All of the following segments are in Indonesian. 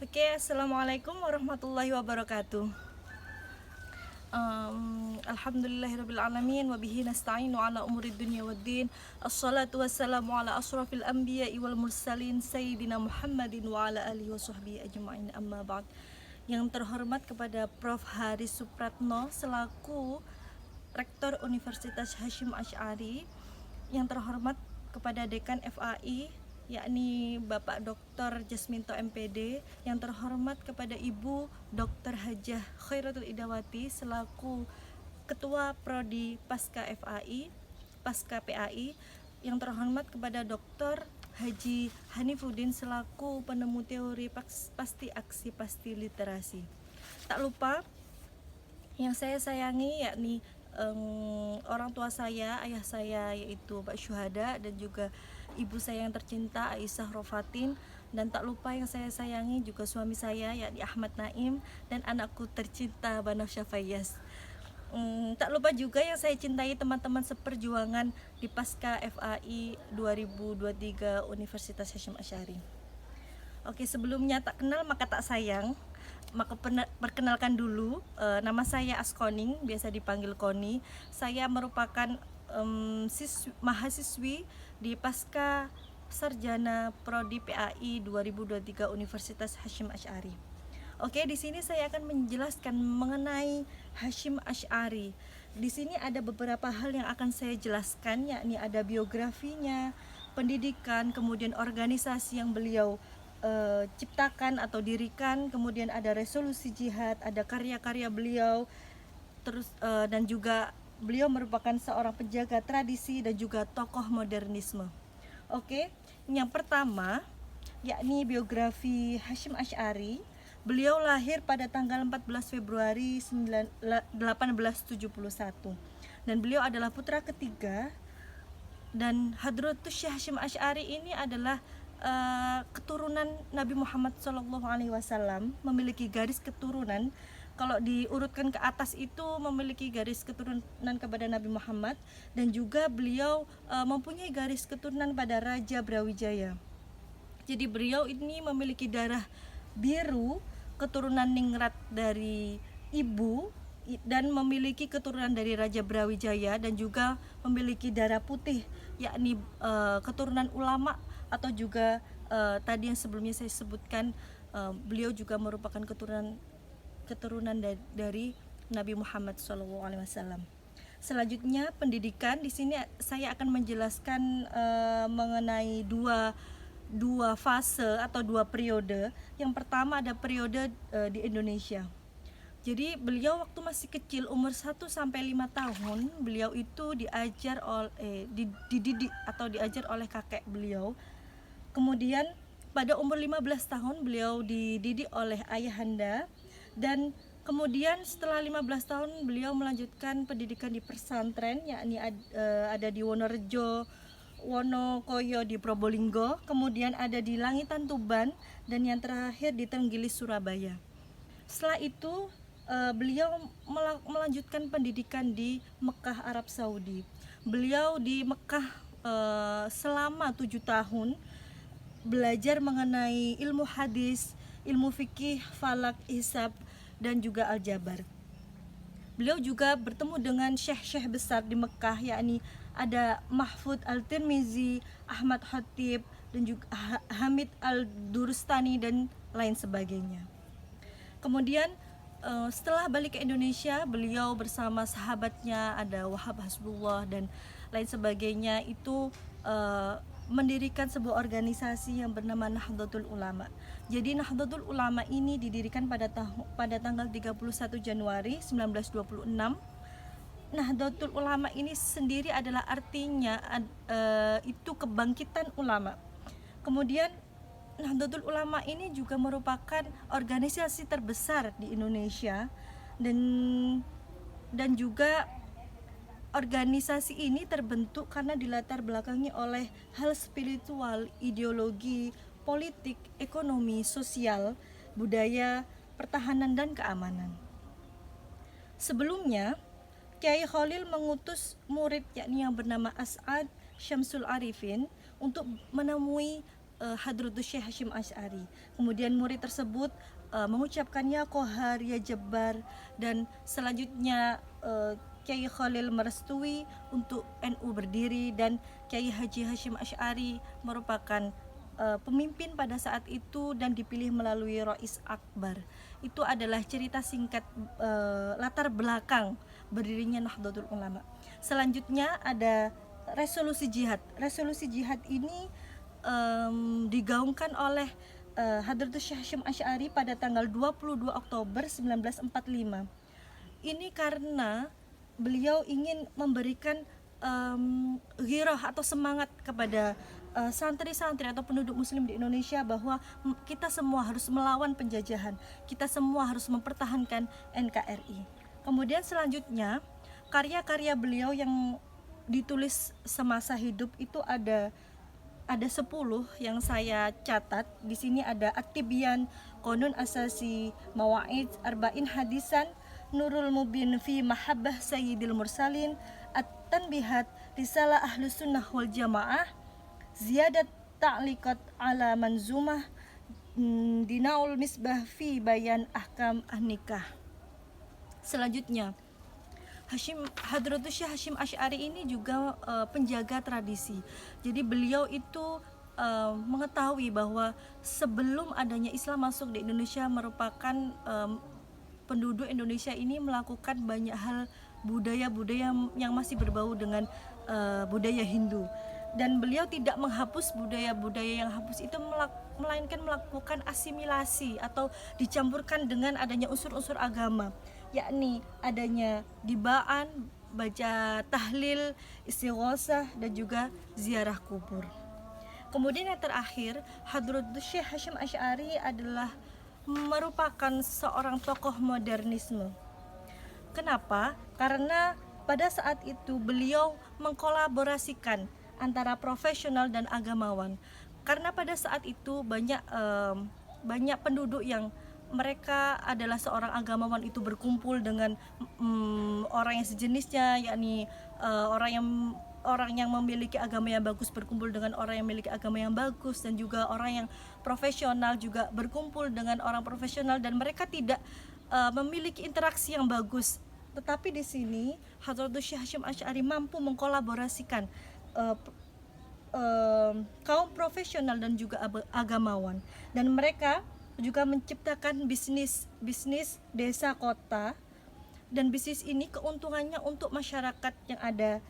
Oke, assalamualaikum warahmatullahi wabarakatuh. Alhamdulillahirrabbilalamin. Wabihi nasta'inu ala umuri dunia waddin. Assalatu wassalamu ala asrafil anbiya'i wal mursalin Sayyidina Muhammadin wa ala alihi wa sahbihi ajma'in, amma ba'd. Yang terhormat kepada Prof. Haris Supratno selaku Rektor Universitas Hasyim Asy'ari. Yang terhormat kepada Dekan FAI yakni Bapak Dr. Jasminto MPD, yang terhormat kepada Ibu Dr. Hajah Khairatul Idawati selaku Ketua Prodi Pasca FAI, Pasca PAI, yang terhormat kepada Dr. Haji Hanifuddin selaku penemu teori pasti aksi pasti literasi. Tak lupa yang saya sayangi yakni orang tua saya, ayah saya yaitu Pak Syuhada, dan juga ibu saya yang tercinta Aisyah Rofatin, dan tak lupa yang saya sayangi juga suami saya yakni Ahmad Naim dan anakku tercinta Banafsya Fayyaz. Tak lupa juga yang saya cintai teman-teman seperjuangan di Pasca FAI 2023 Universitas Hasyim Asy'ari. Oke, sebelumnya tak kenal maka tak sayang. Maka perkenalkan dulu, nama saya Askoning, biasa dipanggil Koni. Saya merupakan mahasiswi di Pasca Sarjana Prodi PAI 2023 Universitas Hasyim Asy'ari. Oke, di sini saya akan menjelaskan mengenai Hasyim Asy'ari. Di sini ada beberapa hal yang akan saya jelaskan, yakni ada biografinya, pendidikan, kemudian organisasi yang beliau ciptakan atau dirikan, kemudian ada resolusi jihad, ada karya-karya beliau, terus dan juga beliau merupakan seorang penjaga tradisi dan juga tokoh modernisme. Oke, yang pertama yakni biografi Hasyim Asy'ari. Beliau lahir pada tanggal 14 Februari 1871 dan beliau adalah putra ketiga, dan Hadratus Syekh Hasyim Asy'ari ini adalah keturunan Nabi Muhammad SAW, memiliki garis keturunan. Kalau diurutkan ke atas itu memiliki garis keturunan kepada Nabi Muhammad, dan juga beliau mempunyai garis keturunan pada Raja Brawijaya. Jadi beliau ini memiliki darah biru, keturunan ningrat dari ibu, dan memiliki keturunan dari Raja Brawijaya, dan juga memiliki darah putih yakni keturunan ulama, atau juga tadi yang sebelumnya saya sebutkan, beliau juga merupakan keturunan dari Nabi Muhammad SAW. Selanjutnya pendidikan. Di sini saya akan menjelaskan mengenai dua fase atau dua periode. Yang pertama ada periode di Indonesia. Jadi beliau waktu masih kecil, umur 1 sampai 5 tahun, beliau itu dididik atau diajar oleh kakek beliau. Kemudian pada umur 15 tahun beliau dididik oleh ayahanda, dan kemudian setelah 15 tahun beliau melanjutkan pendidikan di pesantren, yakni ada di Wonorejo, Wonokoyo di Probolinggo, kemudian ada di Langitan Tuban, dan yang terakhir di Tenggilis Surabaya. Setelah itu beliau melanjutkan pendidikan di Mekah, Arab Saudi. Beliau di Mekah selama 7 tahun belajar mengenai ilmu hadis, ilmu fikih, falak, hisab, dan juga aljabar. Beliau juga bertemu dengan syekh-syekh besar di Mekah, yakni ada Mahfud Al-Tirmizi, Ahmad Khatib, dan juga Hamid Al-Durustani, dan lain sebagainya. Kemudian setelah balik ke Indonesia, beliau bersama sahabatnya ada Wahab Hasbullah dan lain sebagainya itu mendirikan sebuah organisasi yang bernama Nahdlatul Ulama. Jadi Nahdlatul Ulama ini didirikan pada tanggal 31 Januari 1926. Nahdlatul Ulama ini sendiri adalah artinya itu kebangkitan ulama. Kemudian Nahdlatul Ulama ini juga merupakan organisasi terbesar di Indonesia, dan juga organisasi ini terbentuk karena dilatar belakangi oleh hal spiritual, ideologi, politik, ekonomi, sosial, budaya, pertahanan, dan keamanan. Sebelumnya, Kiai Khalil mengutus murid yakni yang bernama As'ad Syamsul Arifin untuk menemui Hadratus Syekh Hasyim Asy'ari. Kemudian murid tersebut mengucapkan ya Qahar, ya Jabbar, dan selanjutnya Kiai Khalil merestui untuk NU berdiri, dan Kiai Haji Hasyim Asy'ari merupakan pemimpin pada saat itu dan dipilih melalui Rais Akbar. Itu adalah cerita singkat latar belakang berdirinya Nahdlatul Ulama. Selanjutnya ada resolusi jihad. Resolusi jihad ini digaungkan oleh Hadratus Syekh Hasyim Asy'ari pada tanggal 22 Oktober 1945. Ini karena beliau ingin memberikan ghirah atau semangat kepada santri-santri atau penduduk muslim di Indonesia bahwa kita semua harus melawan penjajahan, kita semua harus mempertahankan NKRI. Kemudian selanjutnya karya-karya beliau yang ditulis semasa hidup itu ada 10 yang saya catat. Di sini ada At-Tibyan, Qanun Asasi, Mawa'id, Arba'in Hadisan, Nurul Mubin fi Mahabbah Sayyidil Mursalin, At-Tanbihat, Risalah Ahlus Sunnah wal Jamaah, Ziyadat Ta'liqat ala Manzumah, Dinaul Misbah fi Bayan Ahkam An-Nikah. Selanjutnya Hadratus Syekh Hasyim Asy'ari ini juga penjaga tradisi. Jadi beliau itu mengetahui bahwa sebelum adanya Islam masuk di Indonesia merupakan penduduk Indonesia ini melakukan banyak hal budaya-budaya yang masih berbau dengan budaya Hindu, dan beliau tidak menghapus budaya-budaya yang hapus itu, melainkan melakukan asimilasi atau dicampurkan dengan adanya unsur-unsur agama, yakni adanya dibaan, baca tahlil, istighosah, dan juga ziarah kubur. Kemudian yang terakhir, Hadratus Syekh Hasyim Asy'ari adalah merupakan seorang tokoh modernisme. Kenapa? Karena pada saat itu beliau mengkolaborasikan antara profesional dan agamawan. Karena pada saat itu banyak penduduk yang mereka adalah seorang agamawan itu berkumpul dengan orang yang sejenisnya, yakni orang yang memiliki agama yang bagus berkumpul dengan orang yang memiliki agama yang bagus, dan juga orang yang profesional juga berkumpul dengan orang profesional, dan mereka tidak memiliki interaksi yang bagus. Tetapi di sini Hadratus Syekh Hasyim Asy'ari mampu mengkolaborasikan kaum profesional dan juga agamawan, dan mereka juga menciptakan bisnis desa kota, dan bisnis ini keuntungannya untuk masyarakat yang ada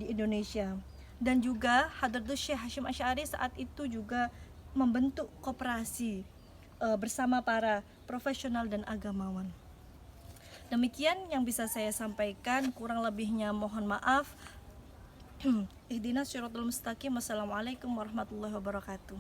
di Indonesia. Dan juga Hadratus Syekh Hasyim Asy'ari saat itu juga membentuk koperasi bersama para profesional dan agamawan. Demikian yang bisa saya sampaikan, kurang lebihnya mohon maaf. Ihdinas siratal mustaqim. Wassalamualaikum warahmatullahi wabarakatuh.